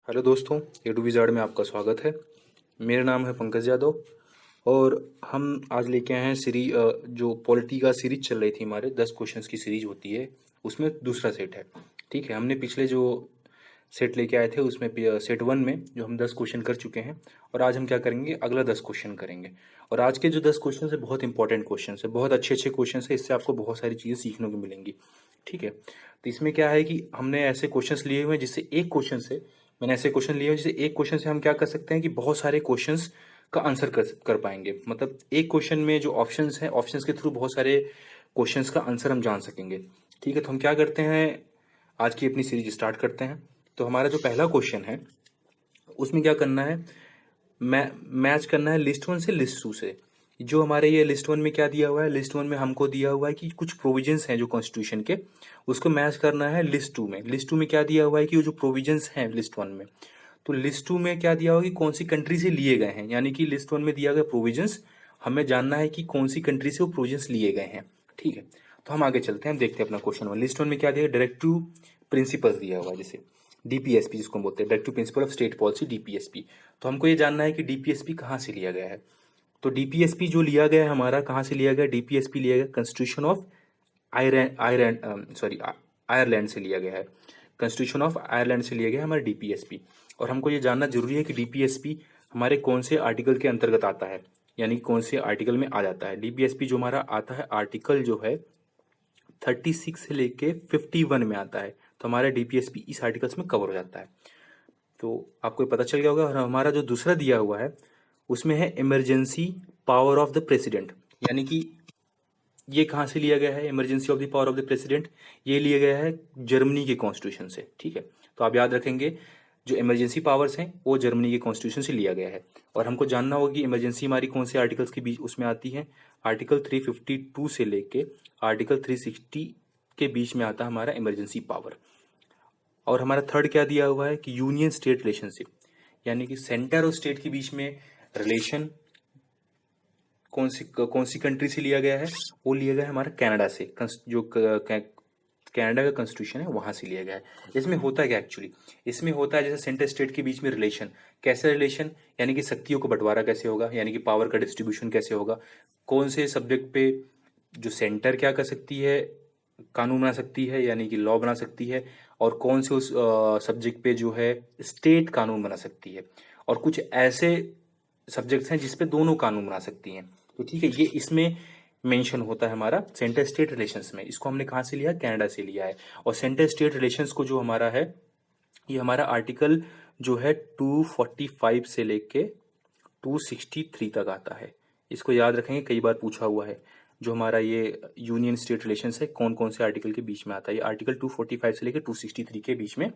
Hello दोस्तों, ए to wizard में आपका स्वागत है। मेरा नाम है पंकज यादव और हम आज लेके आए हैं जो पॉलिटी का सीरीज चल रही थी, हमारे 10 क्वेश्चंस की सीरीज होती है, उसमें दूसरा सेट है। ठीक है, हमने पिछले जो सेट लेके आए थे उसमें सेट 1 में जो हम 10 क्वेश्चन कर चुके हैं, और आज हम क्या करेंगे, अगला 10 क्वेश्चन करेंगे। और आज के जो 10 क्वेश्चन है बहुत इंपॉर्टेंट क्वेश्चन है, बहुत अच्छे अच्छे क्वेश्चन है, इससे आपको बहुत सारी चीज़ें सीखने को मिलेंगी। ठीक है, तो इसमें क्या है कि हमने ऐसे क्वेश्चंस लिए हुए हैं जिससे एक क्वेश्चन से मैंने ऐसे क्वेश्चन लिए हैं जिससे एक क्वेश्चन से हम क्या कर सकते हैं कि बहुत सारे क्वेश्चंस का आंसर कर पाएंगे। मतलब एक क्वेश्चन में जो ऑप्शंस हैं, ऑप्शंस के थ्रू बहुत सारे क्वेश्चंस का आंसर हम जान सकेंगे। ठीक है, तो हम क्या करते हैं, आज की अपनी सीरीज स्टार्ट करते हैं। तो हमारा जो पहला क्वेश्चन है उसमें क्या करना है, मैच करना है लिस्ट वन से लिस्ट टू से। जो हमारे ये लिस्ट वन में क्या दिया हुआ है, लिस्ट वन में हमको दिया हुआ है कि कुछ प्रोविजंस हैं जो कॉन्स्टिट्यूशन के, उसको मैच करना है लिस्ट टू में। लिस्ट टू में क्या दिया हुआ है कि वो जो प्रोविजंस हैं लिस्ट वन में, तो लिस्ट टू में क्या दिया हुआ है कि कौन सी कंट्री से लिए गए हैं। यानी कि लिस्ट वन में दिया गया प्रोविजंस, हमें जानना है कि कौन सी कंट्री से वो प्रोविजंस लिए गए हैं। ठीक है, तो हम आगे चलते हैं, हम देखते हैं अपना क्वेश्चन वन। लिस्ट वन में क्या दिया, डायरेक्टिव प्रिंसिपल्स दिया हुआ है, जैसे डीपीएसपी जिसको हम बोलते हैं, directive principle of state policy, DPSP. तो हमको ये जानना है कि डीपीएसपी कहाँ से लिया गया है। तो डीपीएसपी जो लिया गया है हमारा, कहाँ से लिया गया, डीपीएसपी लिया गया कॉन्स्टिट्यूशन ऑफ आयरलैंड से लिया गया है। कॉन्स्टिट्यूशन ऑफ आयरलैंड से लिया गया है हमारा डीपीएसपी। और हमको ये जानना जरूरी है कि डीपीएसपी हमारे कौन से आर्टिकल के अंतर्गत आता है, यानी कौन से आर्टिकल में आ जाता है। डीपीएसपी जो हमारा आता है, आर्टिकल जो है 36 से लेके 51 में आता है, तो हमारा डीपीएसपी इस आर्टिकल्स में कवर हो जाता है। तो आपको ये पता चल गया होगा। और हमारा जो दूसरा दिया हुआ है उसमें है emergency power of the president. यानी कि ये कहाँ से लिया गया है, emergency of the power of the president, ये लिया गया है जर्मनी के कॉन्स्टिट्यूशन से। ठीक है, तो आप याद रखेंगे जो इमरजेंसी पावर्स हैं वो जर्मनी के कॉन्स्टिट्यूशन से लिया गया है। और हमको जानना होगा कि इमरजेंसी हमारी कौन से आर्टिकल्स के बीच उसमें आती है। आर्टिकल 352 से लेके आर्टिकल 360 के बीच में आता है हमारा इमरजेंसी पावर। और हमारा थर्ड क्या दिया हुआ है कि यूनियन स्टेट रिलेशनशिप, यानी कि सेंटर और स्टेट के बीच में रिलेशन कौन सी कंट्री से लिया गया है, वो लिया गया है हमारा कनाडा से। कनाडा का कॉन्स्टिट्यूशन है वहां से लिया गया है। इसमें होता है क्या एक्चुअली, इसमें होता है जैसे सेंटर स्टेट के बीच में रिलेशन, कैसे रिलेशन, यानी कि शक्तियों का बंटवारा कैसे होगा, यानी कि पावर का डिस्ट्रीब्यूशन कैसे होगा, कौन से सब्जेक्ट पे जो सेंटर क्या कर सकती है, कानून बना सकती है, यानी कि लॉ बना सकती है, और कौन से उस सब्जेक्ट पे जो है स्टेट कानून बना सकती है। और कुछ ऐसे सब्जेक्ट्स हैं जिसपे दोनों कानून बना सकती हैं। तो ठीक है, ये इसमें मेंशन होता है हमारा सेंटर स्टेट रिलेशंस में। इसको हमने कहाँ से लिया, कनाडा से लिया है। और सेंटर स्टेट रिलेशंस को जो हमारा है, ये हमारा आर्टिकल जो है 245 से लेके 263 तक आता है। इसको याद रखेंगे, कई बार पूछा हुआ है। जो हमारा ये यूनियन स्टेट रिलेशंस है, कौन कौन से आर्टिकल के बीच में आता है, ये आर्टिकल 245 से लेकर 263 के बीच में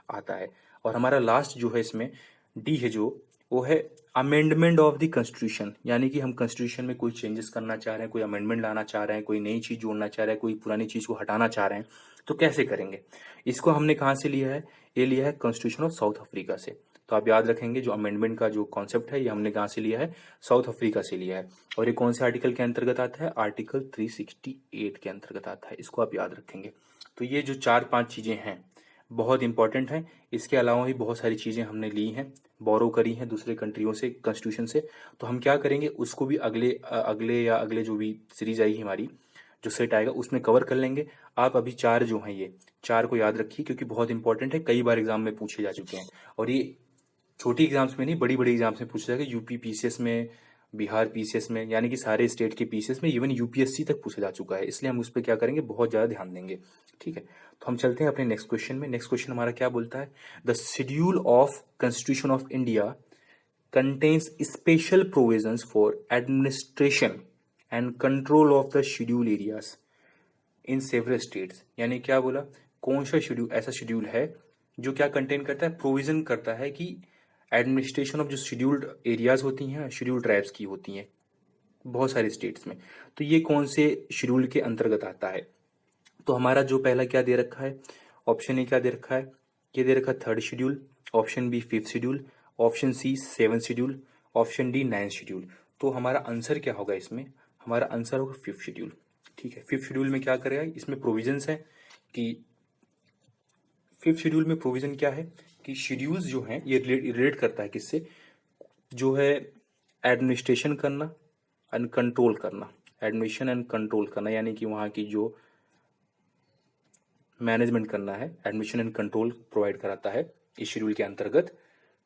आता है। और हमारा लास्ट जो है इसमें डी है जो, वो है अमेंडमेंट ऑफ द कॉन्स्टिट्यूशन। यानी कि हम कॉन्स्टिट्यूशन में कोई चेंजेस करना चाह रहे हैं, कोई अमेंडमेंट लाना चाह रहे हैं, कोई नई चीज जोड़ना चाह रहे हैं, कोई पुरानी चीज को हटाना चाह रहे हैं, तो कैसे करेंगे। इसको हमने कहाँ से लिया है, ये लिया है कॉन्स्टिट्यूशन ऑफ साउथ अफ्रीका से। तो आप याद रखेंगे जो अमेंडमेंट का जो कॉन्सेप्ट है, ये हमने कहाँ से लिया है, साउथ अफ्रीका से लिया है। और ये कौन से आर्टिकल के अंतर्गत आता है, आर्टिकल 368 के अंतर्गत आता है। इसको आप याद रखेंगे। तो ये जो 4-5 चीजें हैं बहुत इंपॉर्टेंट हैं। इसके अलावा भी बहुत सारी चीजें हमने ली हैं, बोरो करी हैं दूसरे कंट्रियों से, कॉन्स्टिट्यूशन से। तो हम क्या करेंगे, उसको भी अगले जो भी सीरीज आएगी हमारी, जो सेट आएगा उसमें कवर कर लेंगे। आप अभी 4 जो हैं, ये 4 को याद रखिए क्योंकि बहुत इंपॉर्टेंट है, कई बार एग्जाम में पूछे जा चुके हैं। और ये छोटी एग्जाम्स में नहीं, बड़ी बड़ी एग्जाम्स में पूछा जाएगा, यूपी पीसीएस में, बिहार पीसीएस में, यानी कि सारे स्टेट के पीसीएस में, इवन यूपीएससी तक पूछा जा चुका है। इसलिए हम उस पर क्या करेंगे, बहुत ज़्यादा ध्यान देंगे। ठीक है, तो हम चलते हैं अपने नेक्स्ट क्वेश्चन में। नेक्स्ट क्वेश्चन हमारा क्या बोलता है, the schedule of constitution of India contains special provisions for administration and control of the schedule areas in several states। यानी क्या बोला, कौन सा शेड्यूल, ऐसा शेड्यूल है जो क्या कंटेन करता है, प्रोविजन करता है कि एडमिनिस्ट्रेशन ऑफ जो शेड्यूल्ड एरियाज होती हैं, शेड्यूल्ड ट्राइब्स की होती हैं बहुत सारे स्टेट्स में, तो ये कौन से शेड्यूल के अंतर्गत आता है। तो हमारा जो पहला क्या दे रखा है, ऑप्शन ए क्या दे रखा है, ये दे रखा है 3rd schedule, option B 5th schedule, option C 7th schedule, option D 9th schedule. तो हमारा आंसर क्या होगा इसमें, हमारा आंसर होगा 5th शेड्यूल। ठीक है, 5th शेड्यूल में क्या करेगा, इसमें प्रोविजंस है कि 5th शेड्यूल में प्रोविजन क्या है कि कि शेड्यूल्स जो हैं ये रिलेट करता है किससे, जो है एडमिनिस्ट्रेशन करना एंड कंट्रोल करना, एडमिनिस्ट्रेशन एंड कंट्रोल करना, यानी कि वहाँ की जो मैनेजमेंट करना है, एडमिशन एंड कंट्रोल प्रोवाइड कराता है इस शेड्यूल के अंतर्गत।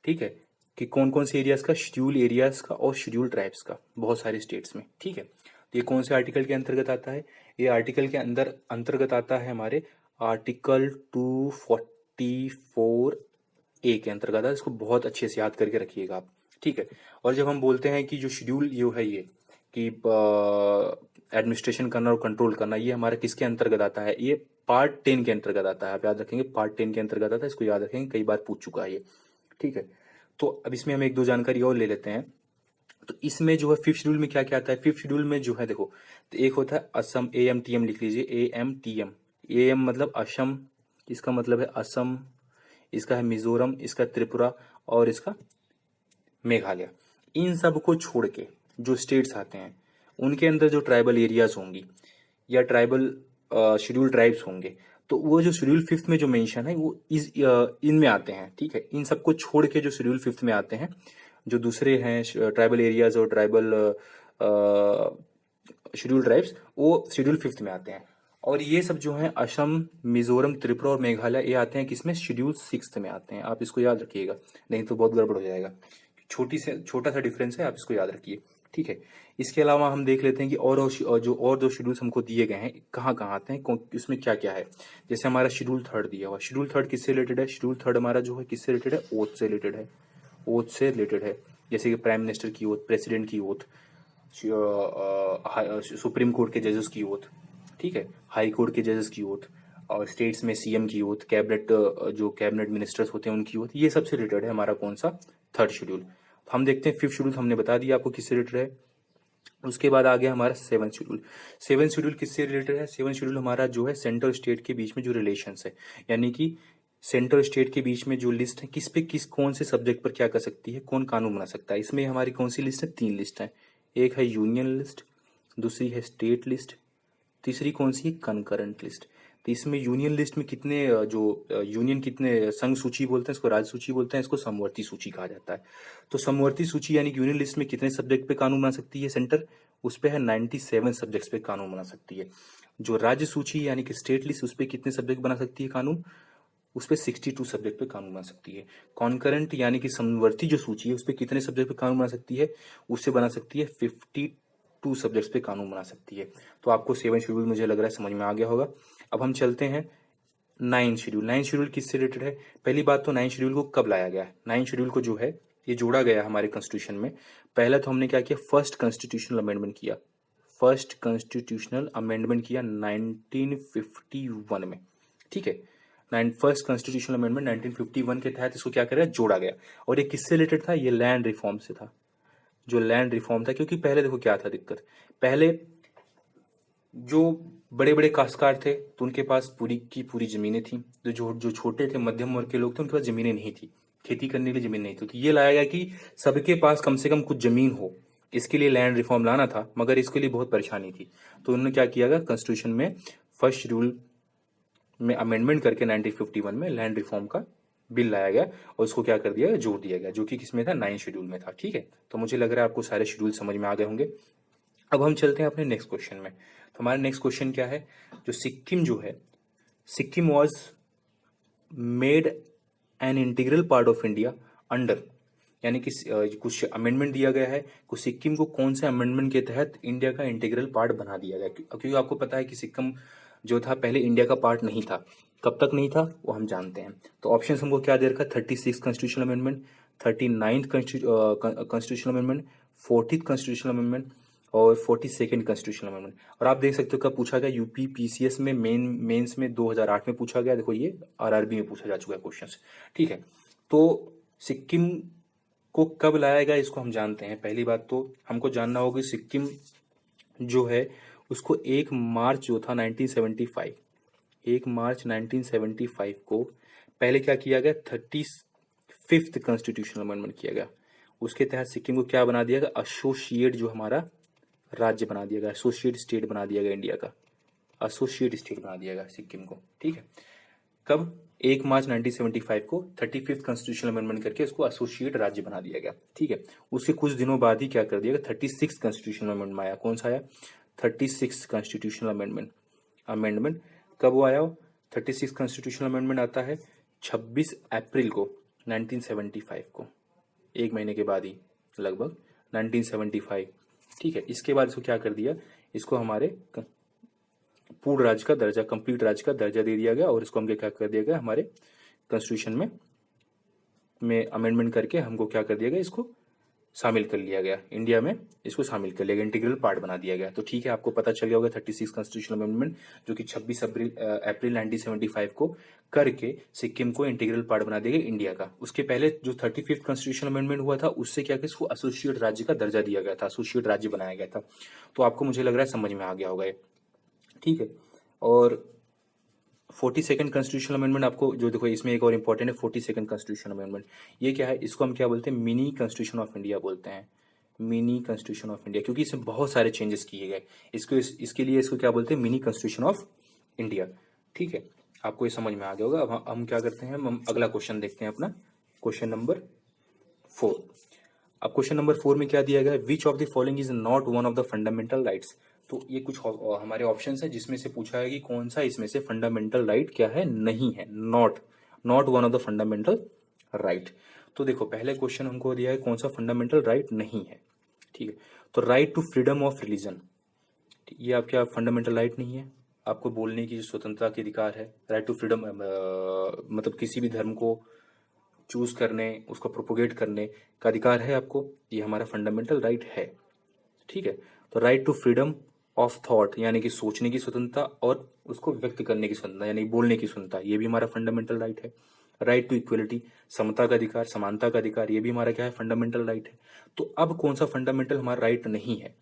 ठीक है, कि कौन कौन से एरियाज का, शेड्यूल एरियाज का और शेड्यूल ट्राइब्स का, बहुत सारे स्टेट्स में। ठीक है, तो ये कौन से आर्टिकल के अंतर्गत आता है, ये आर्टिकल के अंदर अंतर्गत आता है हमारे आर्टिकल 244 ए के अंतर्गत आता है। इसको बहुत अच्छे से याद करके रखिएगा आप। ठीक है, और जब हम बोलते हैं कि जो शेड्यूल ये है, ये कि एडमिनिस्ट्रेशन करना और कंट्रोल करना, ये हमारा किसके अंतर्गत आता है, ये पार्ट 10 के अंतर्गत आता है। आप याद रखेंगे पार्ट 10 के अंतर्गत आता है, इसको याद रखेंगे, कई बार पूछ चुका है ये। ठीक है, तो अब इसमें हम एक दो जानकारी और ले लेते हैं। तो इसमें जो है फिफ्थ शेड्यूल में क्या क्या आता है, फिफ्थ शेड्यूल में जो है देखो, तो एक होता है असम, AMTM लिख लीजिए, AMTM। AM मतलब असम, इसका मतलब है असम, इसका है मिजोरम, इसका त्रिपुरा और इसका मेघालय। इन सब को छोड़ के जो स्टेट्स आते हैं उनके अंदर जो ट्राइबल एरियाज होंगी या ट्राइबल शेड्यूल ट्राइब्स होंगे, तो वो जो शेड्यूल फिफ्थ में जो मेंशन है वो इनमें आते हैं। ठीक है, इन सबको छोड़ के जो शेड्यूल फिफ्थ में आते हैं, जो दूसरे हैं ट्राइबल एरियाज और ट्राइबल शेड्यूल ट्राइब्स, वो शेड्यूल फिफ्थ में आते हैं। और ये सब जो है असम, मिजोरम, त्रिपुरा और मेघालय, ये आते हैं किसमें, शेड्यूल सिक्स्थ में आते हैं। आप इसको याद रखिएगा, नहीं तो बहुत गड़बड़ हो जाएगा। छोटा सा डिफरेंस है, आप इसको याद रखिए। ठीक है, इसके अलावा हम देख लेते हैं कि और दो शेड्यूल्स हमको दिए गए हैं कहाँ कहाँ आते हैं, इसमें क्या क्या है। जैसे हमारा शेड्यूल थर्ड दिया हुआ, शेड्यूल थर्ड किससे रिलेटेड है, शेड्यूल थर्ड हमारा जो है किससे रिलेटेड है, ओथ से रिलेटेड है, ओथ से रिलेटेड है। जैसे कि प्राइम मिनिस्टर की ओथ, प्रेसिडेंट की ओथ, सुप्रीम कोर्ट के जजेस की ओथ, ठीक है, हाई कोर्ट के जजेस की ओथ, और स्टेट्स में CM की ओथ, कैबिनेट जो कैबिनेट मिनिस्टर्स होते हैं उनकी ओथ, ये सबसे रिलेटेड है हमारा कौन सा, थर्ड शेड्यूल। हम देखते हैं फिफ्थ शेड्यूल, हमने बता दिया आपको किससे रिलेटेड है। उसके बाद आ गया हमारा सेवन शेड्यूल। सेवन शेड्यूल किससे रिलेटेड है, सेवन शेड्यूल हमारा जो है सेंट्रल स्टेट के बीच में जो रिलेशंस है, यानी कि सेंट्रल स्टेट के बीच में जो लिस्ट है, किस पे किस कौन से सब्जेक्ट पर क्या कर सकती है, कौन कानून बना सकता है। इसमें हमारी कौन सी लिस्ट है, 3 लिस्ट है। एक है यूनियन लिस्ट, दूसरी है स्टेट लिस्ट, तीसरी कौन सी है, कंकरेंट लिस्ट। तो इसमें यूनियन लिस्ट में कितने यूनियन कितने संघ सूची बोलते हैं इसको, राज्य सूची बोलते हैं इसको, समवर्ती सूची कहा जाता है। तो समवर्ती सूची यानी कि यूनियन लिस्ट में कितने सब्जेक्ट पे कानून बना सकती है सेंटर, उस पे है 97 सब्जेक्ट्स पे कानून बना सकती है। जो राज्य सूची यानी कि स्टेट लिस्ट, उस पे कितने सब्जेक्ट बना सकती है कानून, उस पे 62 सब्जेक्ट पे कानून बना सकती है। कॉन्करेंट यानी कि समवर्ती जो सूची है उस पे कितने सब्जेक्ट पे कानून बना सकती है, उससे बना सकती है 52 सब्जेक्ट्स पे कानून बना सकती है। तो आपको 7 शेड्यूल मुझे लग रहा है समझ में आ गया होगा। अब हम चलते हैं 9 शेड्यूल। 9 शेड्यूल किससे रिलेटेड है, पहली बात तो 9 शेड्यूल को कब लाया गया है, 9 शेड्यूल को जो है ये जोड़ा गया हमारे कॉन्स्टिट्यूशन में। पहला तो हमने क्या किया, फर्स्ट कॉन्स्टिट्यूशनल अमेंडमेंट किया, फर्स्ट कॉन्स्टिट्यूशनल अमेंडमेंट किया 1951 में। ठीक है, फर्स्ट कॉन्स्टिट्यूशनल अमेंडमेंट 1951 के तहत इसको क्या करा, जोड़ा गया। और ये किससे रिलेटेड था, ये लैंड रिफॉर्म से था, जो लैंड रिफॉर्म था। क्योंकि पहले देखो क्या था दिक्कत, पहले जो बड़े बड़े काश्तकार थे तो उनके पास पूरी की पूरी जमीनें थी, जो छोटे थे मध्यम वर्ग के लोग थे उनके पास जमीनें नहीं थी, खेती करने के लिए जमीन नहीं थी। तो ये लाया गया कि सबके पास कम से कम कुछ जमीन हो, इसके लिए लैंड रिफॉर्म लाना था, मगर इसके लिए बहुत परेशानी थी। तो उन्होंने क्या किया गया, कॉन्स्टिट्यूशन में फर्स्ट शेड्यूल में अमेंडमेंट करके 1951 में लैंड रिफॉर्म का बिल लाया गया और उसको क्या कर दिया गया, जोड़ दिया गया, जो कि किसमें था, 9 शेड्यूल में था। ठीक है, तो मुझे लग रहा है आपको सारे शेड्यूल समझ में आ गए होंगे। अब हम चलते हैं अपने नेक्स्ट क्वेश्चन में। तो हमारा नेक्स्ट क्वेश्चन क्या है, जो सिक्किम जो है, Sikkim was made an integral part of India under, यानी कि कुछ अमेंडमेंट दिया गया है, कुछ सिक्किम को कौन से अमेंडमेंट के तहत इंडिया का इंटीग्रल पार्ट बना दिया गया। क्योंकि आपको पता है कि सिक्किम जो था पहले इंडिया का पार्ट नहीं था, कब तक नहीं था वो हम जानते हैं। तो ऑप्शन हमको क्या दे रखा है, 36 constitutional amendment, 39th constitutional amendment, 40th constitutional amendment और 42nd कॉन्स्टिट्यूशनल अमेंडमेंट। और आप देख सकते हो कब पूछा गया, यूपी PCS में मेंस में 2008 में पूछा गया। देखो ये RRB में पूछा जा चुका है क्वेश्चन। ठीक है, तो सिक्किम को कब लाया गया इसको हम जानते हैं। पहली बात तो हमको जानना होगा कि सिक्किम जो है उसको 1 मार्च जो था 1975, 1 मार्च 1975 को पहले क्या किया गया, 35th कॉन्स्टिट्यूशनल अमेंडमेंट किया गया। उसके तहत सिक्किम को क्या बना दिया गया, एसोसिएट जो हमारा राज्य बना दिया गया, एसोसिएट स्टेट बना दिया गया इंडिया का, एसोसिएट स्टेट बना दिया गया सिक्किम को। ठीक है, कब, 1 मार्च 1975 को 35th कॉन्स्टिट्यूशनल अमेंडमेंट करके इसको एसोसिएट राज्य बना दिया गया। ठीक है, उसके कुछ दिनों बाद ही क्या कर दिया गया, 36 कॉन्स्टिट्यूशनल अमेंडमेंट आया। कौन सा आया, 36 कॉन्स्टिट्यूशनल अमेंडमेंट कब वो आया, 36 कॉन्स्टिट्यूशनल अमेंडमेंट आता है 26 अप्रैल को 1975 को, एक महीने के बाद ही लगभग 1975। ठीक है, इसके बाद इसको क्या कर दिया, इसको हमारे पूर्ण राज्य का दर्जा, कंप्लीट राज्य का दर्जा दे दिया गया, और इसको हमको क्या कर दिया गया, हमारे कॉन्स्टिट्यूशन में अमेंडमेंट करके हमको क्या कर दिया गया, इसको शामिल कर लिया गया, इंडिया में इसको शामिल कर लिया गया, इंटीग्रल पार्ट बना दिया गया। तो ठीक है, आपको पता चल गया होगा 36 कॉन्स्टिट्यूशनल अमेंडमेंट जो कि 26 अप्रैल 1975 को करके सिक्किम को इंटीग्रल पार्ट बना दिया गया इंडिया का। उसके पहले जो 35th कॉन्स्टिट्यूशनल अमेंडमेंट हुआ था उससे क्या, इसको एसोसिएट राज्य का दर्जा दिया गया था, एसोसिएट राज्य बनाया गया था। तो आपको मुझे लग रहा है समझ में आ गया होगा ये। ठीक है, और 42nd कॉन्स्टिट्यूशनल अमेंडमेंट आपको जो देखो इसमें एक और इंपॉर्टेंट है 42nd कॉन्स्टिट्यूशनल अमेंडमेंट। ये क्या है, इसको हम क्या बोलते हैं, मिनी कॉन्स्टिट्यूशन ऑफ इंडिया बोलते हैं, मिनी कॉन्स्टिट्यूशन ऑफ इंडिया, क्योंकि इसमें बहुत सारे चेंजेस किए गए। इसके लिए इसको क्या बोलते हैं, मिनी कॉन्स्टिट्यूशन ऑफ इंडिया। ठीक है, आपको ये समझ में आ गया होगा। अब हम क्या करते हैं, हम अगला क्वेश्चन देखते हैं अपना, क्वेश्चन नंबर 4। अब क्वेश्चन नंबर 4 में क्या दिया गया है, which of the following is not one of the fundamental rights. तो ये कुछ हमारे ऑप्शंस है जिसमें से पूछा है कि कौन सा इसमें से फंडामेंटल राइट क्या है, नहीं है, not one of the fundamental right. तो देखो पहले क्वेश्चन हमको दिया है कौन सा फंडामेंटल राइट नहीं है। ठीक है, तो right to freedom of religion, ये आपका फंडामेंटल राइट नहीं है। आपको बोलने की स्वतंत्रता के अधिकार है, राइट टू फ्रीडम, मतलब किसी भी धर्म को चूज करने, उसको प्रोपोगेट करने का अधिकार है आपको, ये हमारा फंडामेंटल राइट है। ठीक है, तो right to freedom of thought यानी कि सोचने की स्वतंत्रता और उसको व्यक्त करने की स्वतंत्रता यानी बोलने की स्वतंत्रता, ये भी हमारा फंडामेंटल राइट है। राइट टू इक्वलिटी, समता का अधिकार, समानता का अधिकार, ये भी हमारा क्या है, फंडामेंटल राइट है। तो अब कौन सा फंडामेंटल हमारा राइट नहीं है,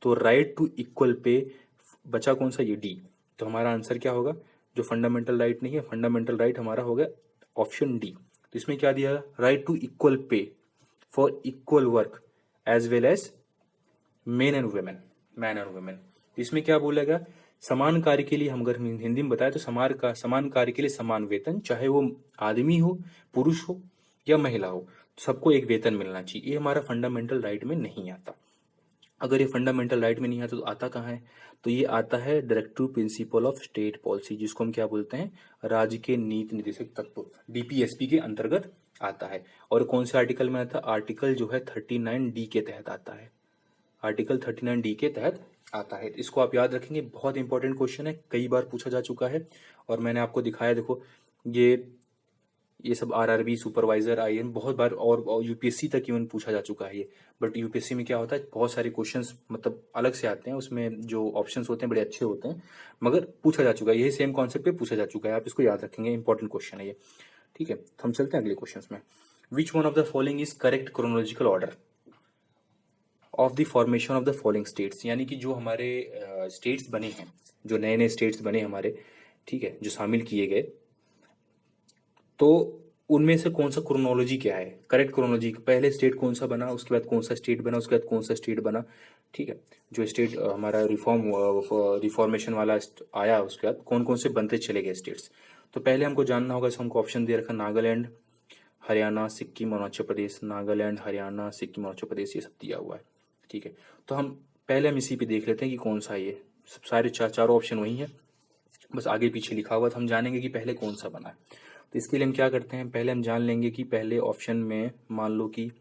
तो राइट टू इक्वल पे बचा कौन सा, ये डी। तो हमारा आंसर क्या होगा, जो फंडामेंटल राइट नहीं है, फंडामेंटल राइट हमारा हो गया ऑप्शन डी। तो इसमें क्या दिया, right to equal pay for equal work as well as man and women. इसमें क्या बोलेगा, समान कार्य के लिए, हम अगर हिंदी में बताए तो समान कार्य के लिए समान वेतन, चाहे वो आदमी हो, पुरुष हो या महिला हो, सबको एक वेतन मिलना चाहिए। ये हमारा फंडामेंटल राइट में नहीं आता। अगर ये फंडामेंटल राइट में नहीं आता तो आता कहाँ है, तो ये आता है directive principle of state policy, जिसको हम क्या बोलते हैं, राज्य के नीति निर्देशक तत्व, डीपीएसपी के अंतर्गत आता है। और कौन से आर्टिकल में आता है, आर्टिकल जो है 39D के तहत आता है, आर्टिकल 39D के तहत आता है। इसको आप याद रखेंगे, बहुत इंपॉर्टेंट क्वेश्चन है, कई बार पूछा जा चुका है। और मैंने आपको दिखाया, देखो ये सब आरआरबी, सुपरवाइजर, आईएएम बहुत बार और यूपीएससी तक इवन पूछा जा चुका है ये। बट यूपीएससी में क्या होता है, बहुत सारे क्वेश्चंस मतलब अलग से आते हैं, उसमें जो ऑप्शंस होते हैं बड़े अच्छे होते हैं, मगर पूछा जा चुका है, यही सेम कॉन्सेप्ट पे पूछा जा चुका है, आप इसको याद रखेंगे, इंपॉर्टेंट क्वेश्चन है ये। ठीक है, तो हम चलते हैं अगले क्वेश्चन में। Which one of the following is correct chronological order of the formation of the following states, यानी कि जो हमारे स्टेट्स बने हैं, जो नए नए स्टेट्स बने हमारे, ठीक है, जो शामिल किए गए, तो उनमें से कौन सा क्रोनोलॉजी क्या है, करेक्ट क्रोनोलॉजी, पहले स्टेट कौन सा बना, उसके बाद कौन सा स्टेट बना, उसके बाद कौन सा स्टेट बना। ठीक है, जो स्टेट हमारा रिफॉर्मेशन वाला आया, उसके बाद कौन कौन से बनते चले गए स्टेट्स। तो पहले हमको जानना होगा, हमको ऑप्शन दे रखा, नागालैंड, हरियाणा, सिक्किम, अरुणाचल प्रदेश, नागालैंड, हरियाणा, सिक्किम, अरुणाचल प्रदेश, ये सब दिया हुआ है। ठीक है, तो पहले हम इसी पे देख लेते हैं कि कौन सा ये, सब सारे चारों ऑप्शन वही है, बस आगे पीछे लिखा हुआ, तो हम जानेंगे कि पहले कौन सा बना है। तो इसके लिए हम क्या करते हैं, पहले हम जान लेंगे कि पहले ऑप्शन में मान लो कि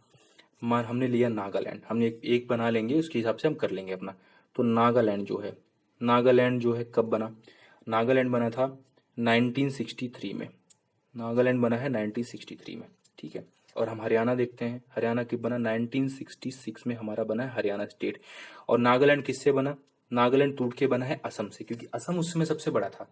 हमने लिया नागालैंड, हमने एक बना लेंगे, उसके हिसाब से हम कर लेंगे अपना। तो नागालैंड जो है कब बना, नागालैंड बना था 1963 में, नागालैंड बना है 1963 में। ठीक है, और हम हरियाणा देखते हैं, हरियाणा कब बना, 1966 में हमारा बना है हरियाणा स्टेट। और नागालैंड किससे बना, नागालैंड टूट के बना है असम से, क्योंकि असम उस समय सबसे बड़ा था,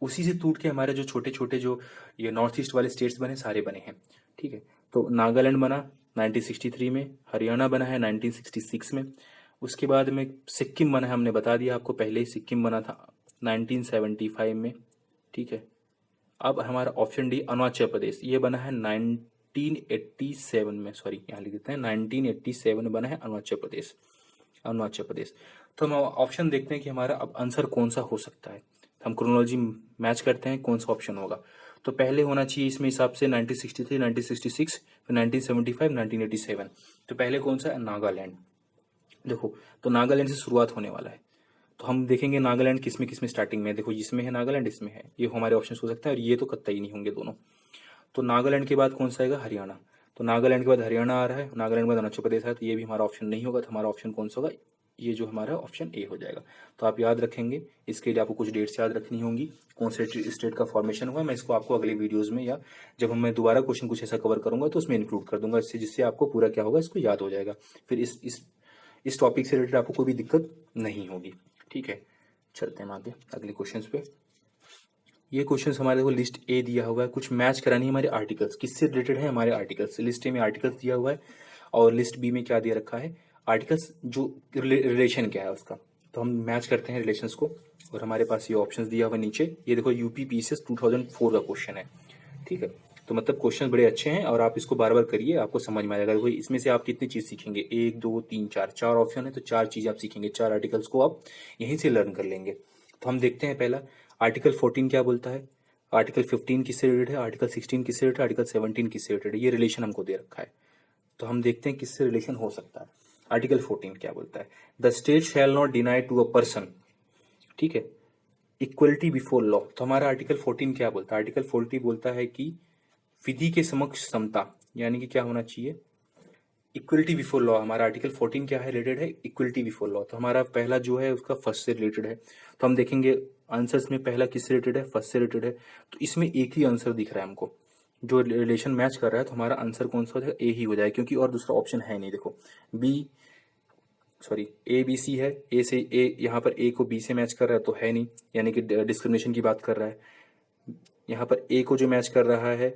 उसी से टूट के हमारे जो छोटे छोटे जो ये नॉर्थ ईस्ट वाले स्टेट्स बने, सारे बने हैं। ठीक है, तो नागालैंड बना 1963 में, हरियाणा बना है 1966 में, उसके बाद में सिक्किम बना है, हमने बता दिया आपको पहले ही, सिक्किम बना था 1975 में। ठीक है, अब हमारा ऑप्शन डी अरुणाचल प्रदेश, ये बना है 1987 में, सॉरी यहाँ लिख देते हैं, 1987 में बना है अरुणाचल प्रदेश। तो हम ऑप्शन देखते हैं कि हमारा अब आंसर कौन सा हो सकता है, हम क्रोनोलॉजी मैच करते हैं कौन सा ऑप्शन होगा। तो पहले होना चाहिए इसमें हिसाब से 1963, 1966, फिर 1975, 1987। तो पहले कौन सा है? नागालैंड। देखो, तो नागालैंड से शुरुआत होने वाला है। तो हम देखेंगे नागालैंड किस में स्टार्टिंग में। देखो, इसमें है नागालैंड, इसमें है, ये हमारे ऑप्शन हो सकता है, और ये तो कतई नहीं होंगे दोनों। तो नागालैंड के बाद कौन सा आएगा? हरियाणा। तो नागालैंड के बाद हरियाणा आ रहा है, नागालैंड के बाद अरुणाचल प्रदेश है, तो ये भी हमारा ऑप्शन नहीं होगा। तो हमारा ऑप्शन कौन सा होगा? ये जो हमारा ऑप्शन ए हो जाएगा। तो आप याद रखेंगे, इसके लिए आपको कुछ डेट्स याद रखनी होंगी, कौन से स्टेट का फॉर्मेशन हुआ। मैं इसको आपको अगले वीडियोस में, या जब मैं दोबारा क्वेश्चन कुछ ऐसा कवर करूंगा तो उसमें इंक्लूड कर दूंगा, इससे जिससे आपको पूरा क्या होगा, इसको याद हो जाएगा। फिर इस टॉपिक से रिलेटेड आपको कोई भी दिक्कत नहीं होगी। ठीक है, चलते हैं आगे अगले क्वेश्चन पे। ये क्वेश्चन हमारे को लिस्ट ए दिया हुआ है, कुछ मैच करानी है हमारे आर्टिकल्स, किससे रिलेटेड है? हमारे आर्टिकल्स। लिस्ट ए में आर्टिकल्स दिया हुआ है, और लिस्ट बी में क्या दिया रखा है? आर्टिकल्स, जो रिलेशन क्या है उसका। तो हम मैच करते हैं रिलेशंस को, और हमारे पास ये ऑप्शंस दिया हुआ है नीचे। ये देखो, यूपी पीसीएस 2004 का क्वेश्चन है। ठीक है, तो मतलब क्वेश्चन बड़े अच्छे हैं, और आप इसको बार बार करिए, आपको समझ में आएगा। देखो, इसमें से आप कितनी चीज सीखेंगे? 1 2 3 4, 4 ऑप्शन है, तो 4 चीज आप सीखेंगे, 4 आर्टिकल्स को आप यहीं से लर्न कर लेंगे। तो हम देखते हैं पहला, आर्टिकल 14 क्या बोलता है, आर्टिकल 15 किससे रिलेटेड है, आर्टिकल 16 किससे रिलेटेड है, आर्टिकल 17 किससे रिलेटेड है। ये रिलेशन हमको दे रखा है, तो हम देखते हैं किससे रिलेशन हो सकता है। आर्टिकल 14 क्या बोलता है? The state shall not deny to a person, ठीक है, इक्वलिटी बिफोर लॉ। तो हमारा आर्टिकल 14 क्या बोलता है? आर्टिकल 14 बोलता है कि विधि के समक्ष समता, यानी कि क्या होना चाहिए? Equality before law. हमारा आर्टिकल 14 क्या है? रिलेटेड है इक्वलिटी बिफोर लॉ। तो हमारा पहला जो है उसका फर्स्ट से रिलेटेड है। तो हम देखेंगे आंसर्स में पहला किससे रिलेटेड है? फर्स्ट से रिलेटेड है। तो इसमें एक ही आंसर दिख रहा है हमको, जो रिलेशन मैच कर रहा है। तो हमारा आंसर कौन सा हो जाएगा? ए ही हो जाएगा, क्योंकि और दूसरा ऑप्शन है नहीं। देखो, ए बी सी है, ए से ए, यहाँ पर ए को बी से मैच कर रहा है तो है नहीं, यानी कि डिस्क्रिमिनेशन की बात कर रहा है। यहाँ पर ए को जो मैच कर रहा है,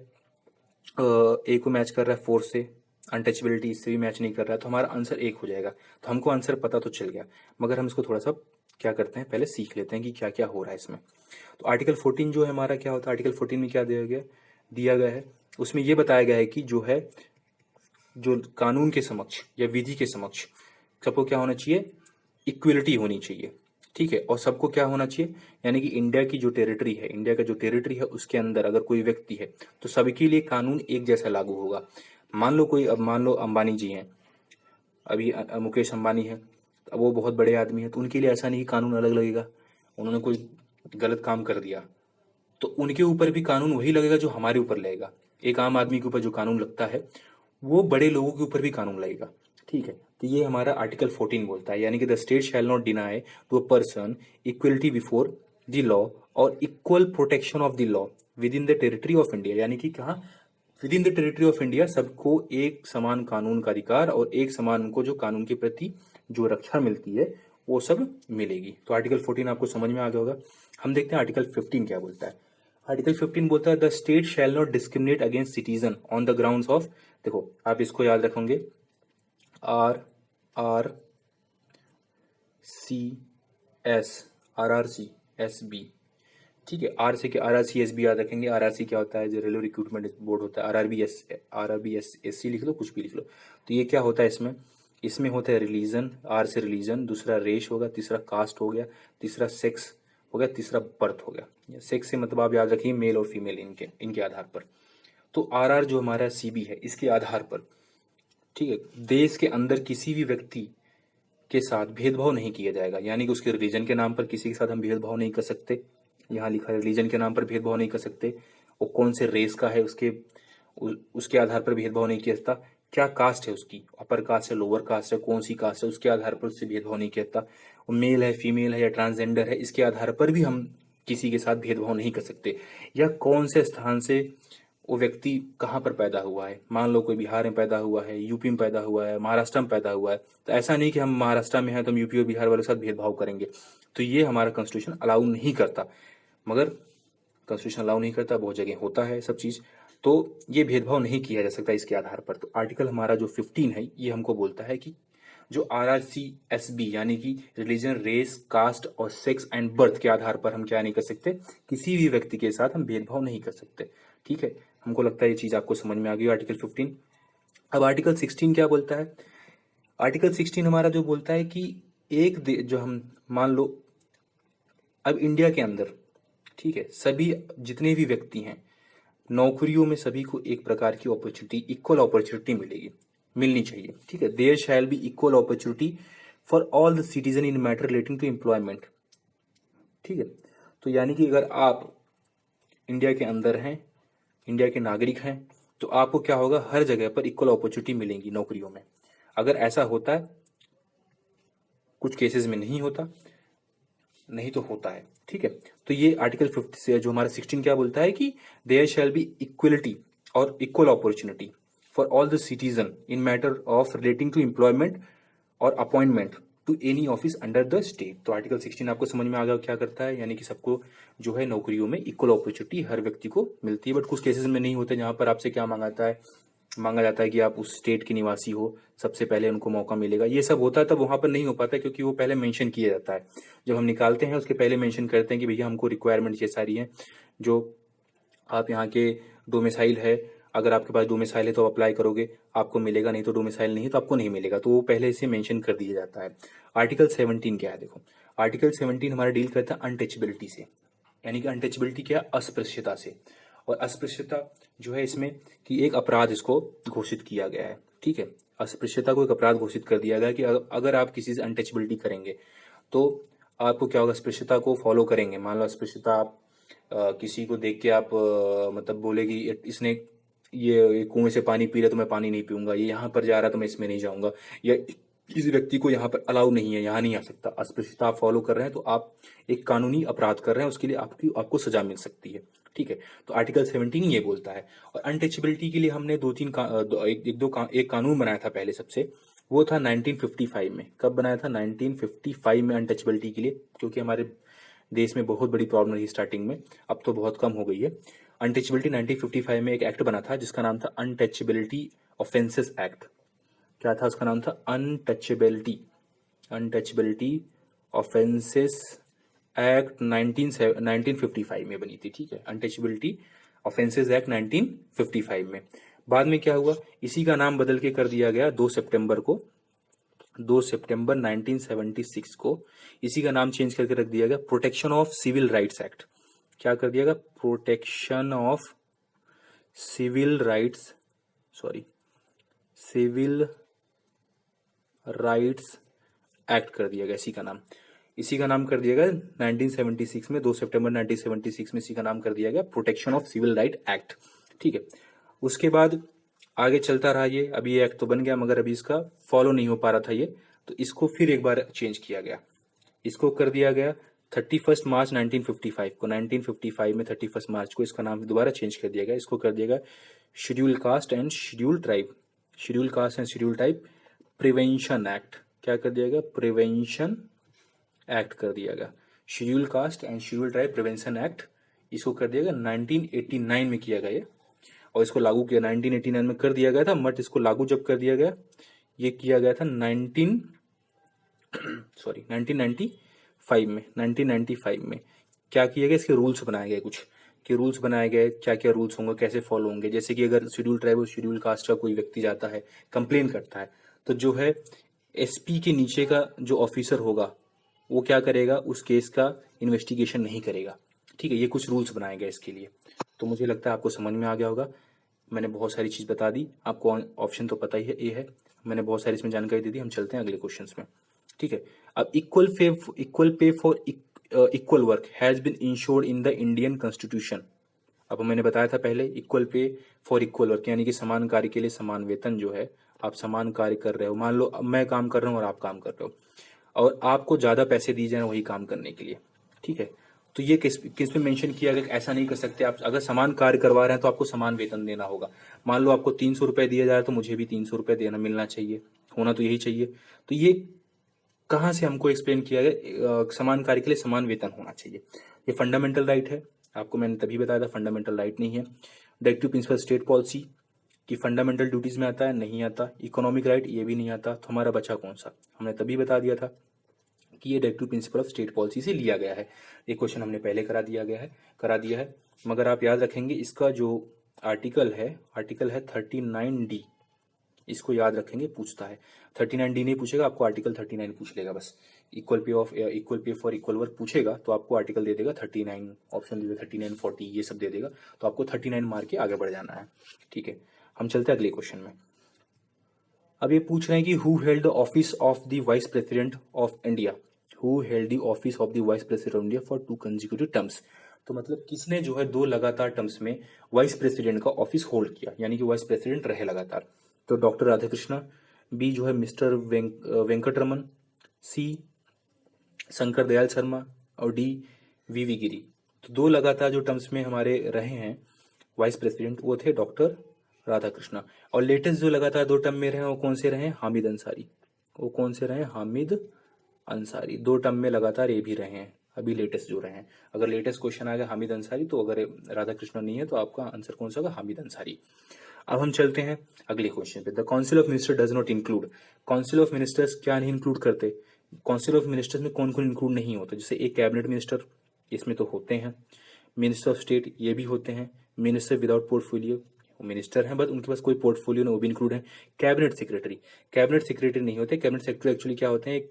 ए को मैच कर रहा है फोर्स से, अनटचेबिलिटी इससे भी मैच नहीं कर रहा है। तो हमारा आंसर एक हो जाएगा। तो हमको आंसर पता तो चल गया, मगर हम इसको थोड़ा सा क्या करते हैं, पहले सीख लेते हैं कि क्या क्या हो रहा है इसमें। तो आर्टिकल 14 जो है हमारा क्या होता है? आर्टिकल 14 में क्या दिया गया है? उसमें यह बताया गया है कि जो है, जो कानून के समक्ष या विधि के समक्ष सबको क्या होना चाहिए? इक्वलिटी होनी चाहिए। ठीक है, और सबको क्या होना चाहिए? यानी कि इंडिया की जो टेरिटरी है, इंडिया का जो टेरिटरी है उसके अंदर अगर कोई व्यक्ति है तो सबके लिए कानून एक जैसा लागू होगा। मान लो अंबानी जी हैं, अभी मुकेश अंबानी है, अब वो बहुत बड़े आदमी है, तो उनके लिए ऐसा नहीं कि कानून अलग लगेगा। उन्होंने कोई गलत काम कर दिया तो उनके ऊपर भी कानून वही लगेगा जो हमारे ऊपर लगेगा। एक आम आदमी के ऊपर जो कानून लगता है वो बड़े लोगों के ऊपर भी कानून लगेगा। ठीक है, तो ये हमारा आर्टिकल 14 बोलता है, यानी कि the state shall not deny to a person equality before the law और equal protection of the law within the territory of India. यानी कि कहा, within the territory of India सबको एक समान कानून का अधिकार और एक समान उनको जो कानून के प्रति जो रक्षा मिलती है वो सब मिलेगी। तो आर्टिकल 14 आपको समझ में आ गया होगा। हम देखते हैं आर्टिकल 15 क्या बोलता है। आर्टिकल 15 बोलता है the state shall not discriminate against citizen on the grounds of, देखो आप इसको याद रखोगे, आर सी एस, RRCSB। ठीक है, आर से क्या, RRCSB याद रखेंगे। RRC क्या होता है? जो रेलवे रिक्रूटमेंट बोर्ड होता है। RRBSC लिख लो, कुछ भी लिख लो। तो ये क्या होता है इसमें होता है रिलीजन, आर से रिलीजन, दूसरा रेस होगा, तीसरा कास्ट हो गया, तीसरा सेक्स हो गया, तीसरा बर्थ हो गया। सेक्स से मतलब आप याद रखिए मेल और फीमेल, इनके आधार पर। तो RR जो हमारा CB है इसके आधार पर, ठीक है, देश के अंदर किसी भी व्यक्ति के साथ भेदभाव नहीं किया जाएगा। यानी कि उसके रिलीजन के नाम पर किसी के साथ हम भेदभाव नहीं कर सकते। यहाँ लिखा है रिलीजन के नाम पर भेदभाव नहीं कर सकते। वो कौन से रेस का है उसके आधार पर भेदभाव नहीं किया जाता। क्या कास्ट है उसकी, अपर कास्ट है, लोअर कास्ट है, कौन सी कास्ट है, उसके आधार पर उससे भेदभाव नहीं किया जाता। वो मेल है, फीमेल है या ट्रांसजेंडर है, इसके आधार पर भी हम किसी के साथ भेदभाव नहीं कर सकते। या कौन से स्थान से वो व्यक्ति कहाँ पर पैदा हुआ है, मान लो कोई बिहार में पैदा हुआ है, यूपी में पैदा हुआ है, महाराष्ट्र में पैदा हुआ है, तो ऐसा नहीं कि हम महाराष्ट्र में हैं तो हम यूपी और बिहार वालों के साथ भेदभाव करेंगे। तो ये हमारा कॉन्स्टिट्यूशन अलाउ नहीं करता, मगर कॉन्स्टिट्यूशन अलाउ नहीं करता, बहुत जगह होता है सब चीज। तो ये भेदभाव नहीं किया जा सकता इसके आधार पर। तो आर्टिकल हमारा जो 15 है ये हमको बोलता है कि जो RRCSB यानी कि रिलीजन, रेस, कास्ट और सेक्स एंड बर्थ के आधार पर हम क्या नहीं कर सकते, किसी भी व्यक्ति के साथ हम भेदभाव नहीं कर सकते। ठीक है, हमको लगता है ये चीज आपको समझ में आ गई आर्टिकल 15। अब आर्टिकल 16 क्या बोलता है? आर्टिकल 16 हमारा जो बोलता है कि जो हम मान लो अब इंडिया के अंदर, ठीक है, सभी जितने भी व्यक्ति हैं नौकरियों में सभी को एक प्रकार की अपॉर्चुनिटी, इक्वल अपॉर्चुनिटी मिलनी चाहिए, ठीक है। There shall be equal opportunity for all the citizen in matter relating to employment, ठीक है। तो यानी कि अगर आप इंडिया के अंदर हैं, इंडिया के नागरिक हैं, तो आपको क्या होगा, हर जगह पर इक्वल अपॉर्चुनिटी मिलेंगी नौकरियों में। अगर ऐसा होता है, कुछ केसेस में नहीं होता, नहीं तो होता है, ठीक है। तो ये आर्टिकल 50 से जो हमारा 16 क्या बोलता है कि देयर शैल बी इक्वलिटी और equal opportunity for all the citizen in matter of relating to employment और appointment to any office under the state. तो आर्टिकल 16 आपको समझ में आ गया क्या करता है, यानी कि सबको जो है नौकरियों में इक्वल अपॉर्चुनिटी हर व्यक्ति को मिलती है। बट कुछ केसेस में नहीं होते, जहां पर आपसे क्या मांगा जाता है कि आप उस स्टेट के निवासी हो, सबसे पहले उनको मौका मिलेगा। ये सब होता है तब वहां पर नहीं हो पाता, क्योंकि वो पहले मेंशन किया जाता है। जब हम निकालते हैं उसके पहले मेंशन करते हैं कि भैया हमको रिक्वायरमेंट ये सारी है, जो आप यहाँ के डोमिसाइल है, अगर आपके पास डोमिसाइल है तो अप्लाई करोगे, आपको मिलेगा, नहीं तो डोमिसाइल नहीं है तो आपको नहीं मिलेगा। तो वो पहले से मेंशन कर दिया जाता है। आर्टिकल 17 क्या है, देखो आर्टिकल 17 हमारा डील करता है अनटचेबिलिटी से, यानी कि अनटचेबिलिटी क्या, अस्पृश्यता से। और अस्पृश्यता जो है इसमें कि एक अपराध इसको घोषित किया गया है, ठीक है। अस्पृश्यता को एक अपराध घोषित कर दिया गया कि अगर आप किसी से अनटचेबिलिटी करेंगे तो आपको क्या होगा, अस्पृश्यता को फॉलो करेंगे। मान लो अस्पृश्यता, आप किसी को देख के आप मतलब बोले कि इसने ये कुएं से पानी पी रहा तो मैं पानी नहीं पीऊंगा, ये यहाँ पर जा रहा तो मैं इसमें नहीं जाऊंगा, या इस व्यक्ति को यहाँ पर अलाउ नहीं है, यहाँ नहीं आ सकता, अस्पृश्यता आप फॉलो कर रहे हैं तो आप एक कानूनी अपराध कर रहे हैं, उसके लिए आपको सजा मिल सकती है, ठीक है। तो आर्टिकल 17 ये बोलता है। और अनटचेबिलिटी के लिए हमने एक कानून बनाया था पहले सबसे, वो था 1955 में। कब बनाया था, 1955 में अनटचेबिलिटी के लिए, क्योंकि हमारे देश में बहुत बड़ी प्रॉब्लम रही स्टार्टिंग में, अब तो बहुत कम हो गई है। अनटचेबिलिटी 1955 में एक एक्ट बना था जिसका नाम था अनटचेबिलिटी ऑफेंसेस एक्ट। क्या था उसका नाम था, अनटचेबिलिटी ऑफेंसेस एक्ट 1955 में बनी थी, ठीक है। अनटचेबिलिटी ऑफेंसेस एक्ट 1955 में। बाद में क्या हुआ, इसी का नाम बदल के कर दिया गया 2 सितंबर 1976 को इसी का नाम चेंज करके रख दिया गया protection of civil rights act. क्या कर दिया गया, protection of civil rights act कर दिया गया। इसी का नाम कर दिया गया 1976 में, 2 सितंबर 1976 में इसी का नाम कर दिया गया protection of civil right act, ठीक है। उसके बाद आगे चलता रहा ये, अभी ये एक्ट तो बन गया मगर अभी इसका फॉलो नहीं हो पा रहा था ये, तो इसको फिर एक बार चेंज किया गया। इसको कर दिया गया 31 मार्च 1955 को, 1955 में 31 मार्च को इसका नाम दोबारा चेंज कर दिया गया। इसको कर दिया गया schedule caste and schedule tribe prevention act. क्या कर दिया गया, प्रिवेंशन एक्ट कर दिया गया। Schedule caste and schedule tribe prevention act, इसको कर दिया गया 1989 में किया गया ये, और इसको लागू किया 1989 में कर दिया गया था। बट इसको लागू जब कर दिया गया, ये किया गया था 1995 में। क्या किया गया, इसके रूल्स बनाए गए, कुछ के रूल्स बनाए गए, क्या क्या रूल्स होंगे, कैसे फॉलो होंगे। जैसे कि अगर शेड्यूल ट्राइब और शेड्यूल कास्ट का कोई व्यक्ति जाता है, कंप्लेन करता है, तो जो है एसपी के नीचे का जो ऑफिसर होगा वो क्या करेगा, उस केस का इन्वेस्टिगेशन नहीं करेगा, ठीक है। ये कुछ रूल्स बनाए गए इसके लिए। तो मुझे लगता है आपको समझ में आ गया होगा, मैंने बहुत सारी चीज बता दी आपको, ऑप्शन तो पता ही है, ए है, मैंने बहुत सारी इसमें जानकारी दे दी। हम चलते हैं अगले क्वेश्चंस में, ठीक है। अब equal pay for equal work has been ensured in the Indian constitution. अब मैंने बताया था पहले, equal pay for equal work यानी कि समान कार्य के लिए समान वेतन। जो है आप समान कार्य कर रहे हो, मान लो मैं काम कर रहा हूँ और आप काम कर रहे हो, और आपको ज्यादा पैसे दिए जाए वही काम करने के लिए, ठीक है। तो ये किस में मेंशन किया गया, ऐसा नहीं कर सकते आप। अगर समान कार्य करवा रहे हैं तो आपको समान वेतन देना होगा। मान लो आपको 300 रुपए दिया जा रहा है तो मुझे भी 300 रुपए देना मिलना चाहिए, होना तो यही चाहिए। तो ये कहाँ से हमको एक्सप्लेन किया गया, समान कार्य के लिए समान वेतन होना चाहिए। ये फंडामेंटल राइट है, आपको मैंने तभी बताया था फंडामेंटल राइट नहीं है। डायरेक्टिव प्रिंसिपल स्टेट पॉलिसी की फंडामेंटल ड्यूटीज में आता है, नहीं आता। इकोनॉमिक राइट ये भी नहीं आता। तो हमारा बचा कौन सा, हमने तभी बता दिया था कि ये directive principle of state policy से लिया गया है। ये क्वेश्चन हमने पहले करा दिया है। मगर आप याद रखेंगे इसका जो आर्टिकल है 39D, इसको याद रखेंगे, पूछता है। 39D नहीं पूछेगा, आपको आर्टिकल 39 पूछ लेगा बस। Equal pay for equal work पूछेगा तो आपको आर्टिकल दे देगा 39, ऑप्शन दे देगा 39, 40, ये सब दे देगा, तो आपको 39 मार के आगे बढ़ जाना है। ठीक है, हम चलते हैं अगले क्वेश्चन में। अब ये पूछ रहे हैं कि who held the office of the vice president of India, who held the office of the vice president of India for 2 consecutive terms. तो मतलब किसने जो है 2 लगातार टर्म्स में वाइस प्रेसिडेंट का ऑफिस होल्ड किया, यानी कि वाइस प्रेसिडेंट रहे लगातार। तो डॉक्टर राधाकृष्ण, बी जो है मिस्टर वेंकटरमन, सी शंकर दयाल शर्मा, और डी वीवी गिरी। तो 2 लगातार जो टर्म्स में हमारे रहे हैं वाइस प्रेसिडेंट, वो थे डॉक्टर राधाकृष्ण। और लेटेस्ट जो लगातार 2 टर्म में रहे वो कौन से रहे? हामिद अंसारी। वो कौन से रहे? हामिद अंसारी। 2 टर्म में लगातार ये भी रहे हैं, अभी लेटेस्ट जो रहे हैं। अगर लेटेस्ट क्वेश्चन आ गया हामिद अंसारी, तो अगर राधाकृष्ण नहीं है तो आपका आंसर कौन सा होगा? हामिद अंसारी। अब हम चलते हैं अगले क्वेश्चन पे। The council of minister does not include. Council of ministers क्या नहीं इंक्लूड करते? काउंसिल ऑफ मिनिस्टर्स में कौन कौन इंक्लूड नहीं होता? जैसे एक कैबिनेट मिनिस्टर, इसमें तो होते हैं। मिनिस्टर ऑफ स्टेट, ये भी होते हैं। मिनिस्टर विदाउट पोर्टफोलियो, मिनिस्टर हैं बट उनके पास कोई पोर्टफोलियो नहीं, वो भी इंक्लूड है। कैबिनेट सेक्रेटरी, कैबिनेट सेक्रेटरी नहीं होते। कैबिनेट सेक्रेटरी एक्चुअली क्या होते हैं?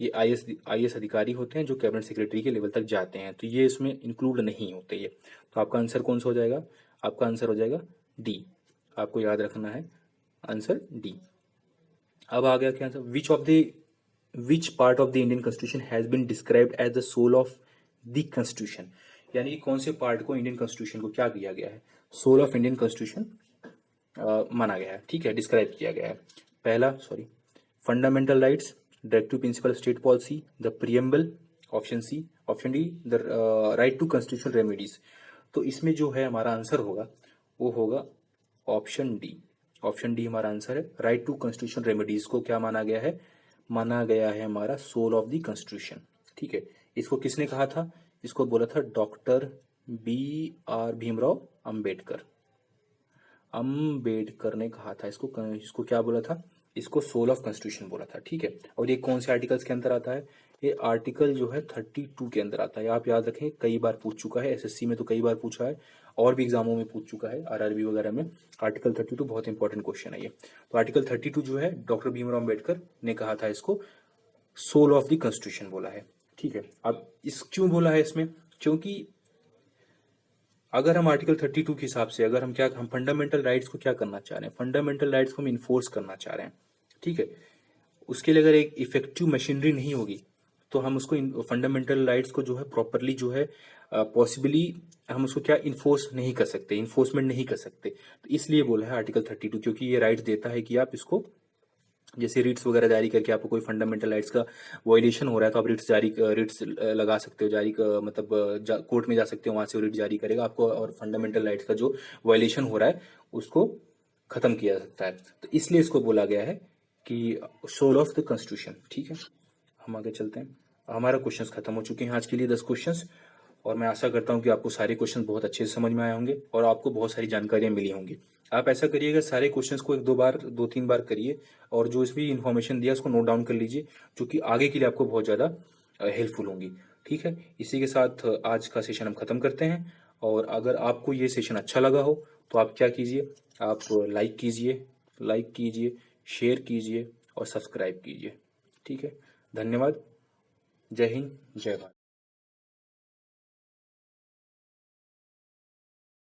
ये आईएएस अधिकारी होते हैं जो कैबिनेट सेक्रेटरी के लेवल तक जाते हैं, तो ये इसमें इंक्लूड नहीं होते ये। तो आपका आंसर कौन सा हो जाएगा? आपका आंसर हो जाएगा डी। आपको याद रखना है आंसर डी। अब आ गया क्या answer? Which part of the Indian constitution has been described as the soul of the constitution. यानी कि कौन से पार्ट को इंडियन कॉन्स्टिट्यूशन को क्या किया गया है? सोल ऑफ इंडियन कॉन्स्टिट्यूशन माना गया है। ठीक है, डिस्क्राइब किया गया है। पहला fundamental rights, directive principle state policy, the preamble, option C. Option D, the right to constitutional remedies. तो इसमें जो है हमारा आंसर होगा वो होगा ऑप्शन डी। ऑप्शन डी हमारा आंसर है। राइट टू कॉन्स्टिट्यूशनल रेमेडीज को क्या माना गया है? माना गया है हमारा सोल ऑफ द कॉन्स्टिट्यूशन। ठीक है, इसको किसने कहा था? इसको बोला था डॉक्टर BR भीमराव अंबेडकर। अंबेडकर ने कहा था इसको क्या बोला था? इसको सोल ऑफ कॉन्स्टिट्यूशन बोला था। ठीक है, और ये कौन से आर्टिकल्स के अंदर आता है? ये आर्टिकल जो है 32 के अंदर आता है। आप याद रखें, कई बार पूछ चुका है, एसएससी में तो कई बार पूछा है, और भी एग्जामों में पूछ चुका है, आरआरबी वगैरह में। आर्टिकल 32 बहुत इंपॉर्टेंट क्वेश्चन है ये। तो आर्टिकल 32 जो है डॉक्टर भीमराव अंबेडकर ने कहा था इसको सोल ऑफ द कॉन्स्टिट्यूशन बोला है। ठीक है, अब इस क्यों बोला है इसमें? क्योंकि अगर हम आर्टिकल 32 के हिसाब से अगर हम फंडामेंटल राइट्स को क्या करना चाह रहे हैं? फंडामेंटल राइट्स को हम इन्फोर्स करना चाह रहे हैं। ठीक है, उसके लिए अगर एक इफेक्टिव मशीनरी नहीं होगी तो हम उसको फंडामेंटल राइट्स को जो है प्रॉपरली जो है पॉसिबली हम उसको क्या इन्फोर्स नहीं कर सकते, इन्फोर्समेंट नहीं कर सकते। तो इसलिए बोला है आर्टिकल 32, क्योंकि ये राइट्स देता है कि आप इसको, जैसे रिट्स वगैरह जारी करके आपको कोई फंडामेंटल राइट्स का वायलेशन हो रहा है तो आप रिट्स लगा सकते हो, मतलब कोर्ट में जा सकते हो, वहां से रिट जारी करेगा आपको, और फंडामेंटल राइट्स का जो वायलेशन हो रहा है उसको खत्म किया जा सकता है। तो इसलिए इसको बोला गया है कि सोल ऑफ द कॉन्स्टिट्यूशन। ठीक है, हम आगे चलते हैं। हमारा क्वेश्चंस खत्म हो चुके हैं आज के लिए, 10 क्वेश्चंस। और मैं आशा करता हूं कि आपको सारे क्वेश्चन बहुत अच्छे से समझ में आए होंगे और आपको बहुत सारी जानकारियां मिली होंगी। आप ऐसा करिएगा, सारे क्वेश्चंस को 2-3 बार करिए, और जो इसमें इन्फॉर्मेशन दिया उसको नोट डाउन कर लीजिए, जो कि आगे के लिए आपको बहुत ज़्यादा हेल्पफुल होंगी। ठीक है, इसी के साथ आज का सेशन हम खत्म करते हैं। और अगर आपको ये सेशन अच्छा लगा हो तो आप क्या कीजिए, आप लाइक कीजिए, शेयर कीजिए और सब्सक्राइब कीजिए। ठीक है, धन्यवाद। जय हिंद, जय भारत।